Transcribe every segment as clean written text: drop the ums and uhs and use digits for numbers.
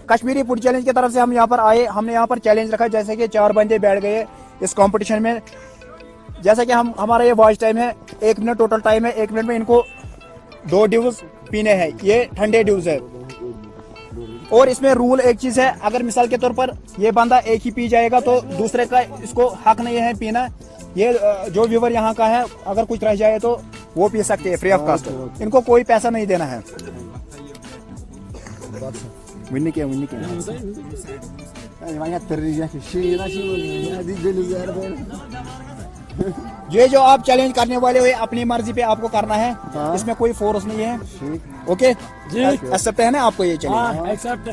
Kashmiri food challenge की तरफ से हम यहाँ पर आए, हमने यहाँ पर चैलेंज रखा जैसे कि 4 बंदे बैठ गए इस कंपटीशन में। जैसे कि हमारा ये वॉच टाइम है 1 मिनट टोटल टाइम है। 1 मिनट में इनको 2 ड्यूज पीने हैं, ये ठंडे ड्यूज है। और इसमें रूल एक चीज है, अगर मिसाल के तौर पर ये बंदा एक ही पी जाएगा तो दूसरे का इसको हक नहीं है पीना। ये जो व्यूवर यहाँ का है अगर कुछ रह जाए तो वो पी सकते हैं फ्री ऑफ कॉस्ट, इनको कोई पैसा नहीं देना है। ये जो आप चैलेंज करने वाले हो अपनी मर्जी पे आपको करना है। हाँ। इसमें कोई फोर्स नहीं है। ओके जी, एक्सेप्ट है ना आपको ये चैलेंज? हाँ, एक्सेप्ट।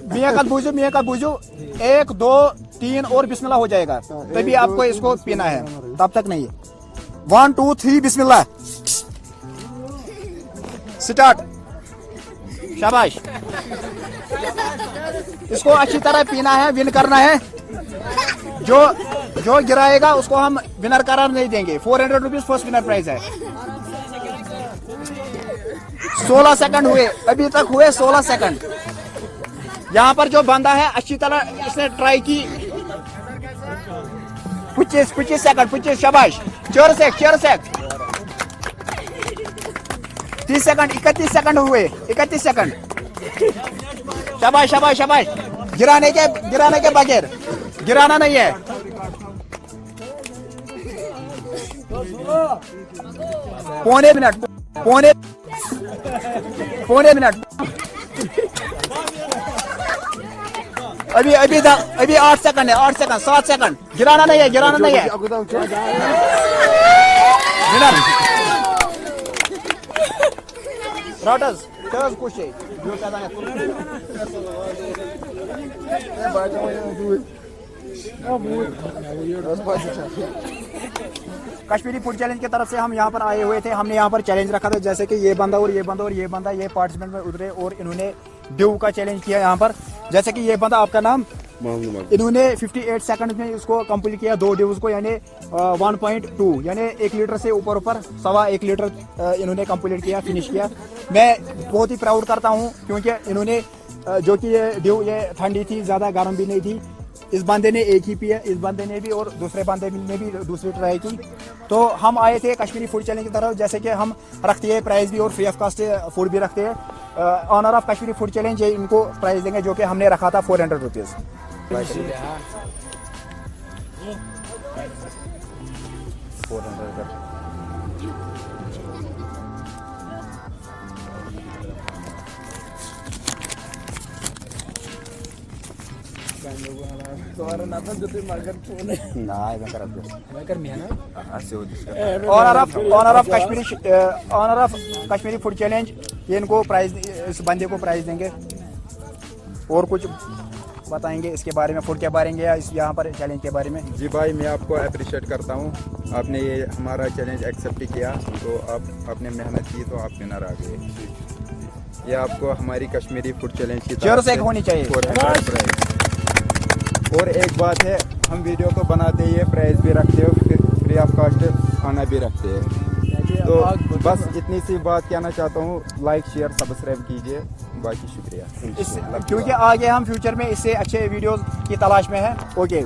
मियाँ का बूझू 1 2 3 और बिस्मिल्लाह हो जाएगा, तभी आपको इसको पीना है, तब तक नहीं। 1 2 3 बिस्मिल्लाह स्टार्ट। शाबाश। इसको अच्छी तरह पीना है, विन करना है। जो गिराएगा उसको हम विनर करार नहीं देंगे। 400 रुपीज फर्स्ट विनर प्राइज है। 16 सेकंड हुए, अभी तक हुए 16 सेकंड। यहाँ पर जो बंदा है अच्छी तरह इसने ट्राई की। 25 सेकंड 25। शाबाश। 4 सेकंड 30 सेकंड 31 सेकंड हुए। 31 सेकंड। शाबाश शाबाश शाबाश। गिराने के बगैर, गिराना नहीं है। पौने मिनट। अभी 8 सेकंड है। 8 सेकंड 7 सेकंड। गिराना नहीं है। राउटर्स कुछ कश्मीरी फूड चैलेंज की तरफ से हम यहाँ पर आए हुए थे। हमने यहाँ पर चैलेंज रखा था जैसे कि ये बंदा और ये पार्टिसिपेंट में उतरे और इन्होंने ड्यू का चैलेंज किया यहाँ पर। जैसे कि ये बंदा, आपका नाम? इन्होंने 58 सेकंड में इसको कंप्लीट किया 2 ड्यूज को, यानी 1.2 यानी 1 लीटर से ऊपर 1.25 लीटर इन्होंने कंप्लीट किया, फिनिश किया। मैं बहुत ही प्राउड करता हूँ क्योंकि इन्होंने जो कि ये ड्यू ये ठंडी थी, ज़्यादा गर्म भी नहीं थी। इस बंदे ने एक ही पिया, इस बंदे ने भी और दूसरे बंदे ने भी दूसरी ट्राई की। तो हम आए थे कश्मीरी फूड चैलेंज की तरफ। जैसे कि हम रखते हैं प्राइस भी और फ्री ऑफ कॉस्ट फूड भी रखते हैं। Honour of Kashmiri food challenge ये इनको प्राइस देंगे जो कि हमने रखा था 400 rupees. Honour of Kashmiri food challenge ये इनको प्राइज, इस बंदे को प्राइज देंगे और कुछ बताएंगे इसके बारे में, फूड के बारे में या इस यहाँ पर चैलेंज के बारे में। जी भाई, मैं आपको अप्रिशिएट करता हूँ, आपने ये हमारा चैलेंज एक्सेप्ट किया, तो आप आपने मेहनत की तो आप विनर आ गए। ये आपको हमारी कश्मीरी फूड चैलेंज की तरफ से होनी चाहिए। और एक बात है, हम वीडियो तो बनाते ही है, प्राइस भी रखते हो, फिर फ्री ऑफ कॉस्ट खाना भी रखते हैं। तो बस इतनी सी बात कहना चाहता हूँ, लाइक शेयर सब्सक्राइब कीजिए, बाकी शुक्रिया। क्योंकि आगे हम फ्यूचर में इससे अच्छे वीडियोस की तलाश में हैं। ओके।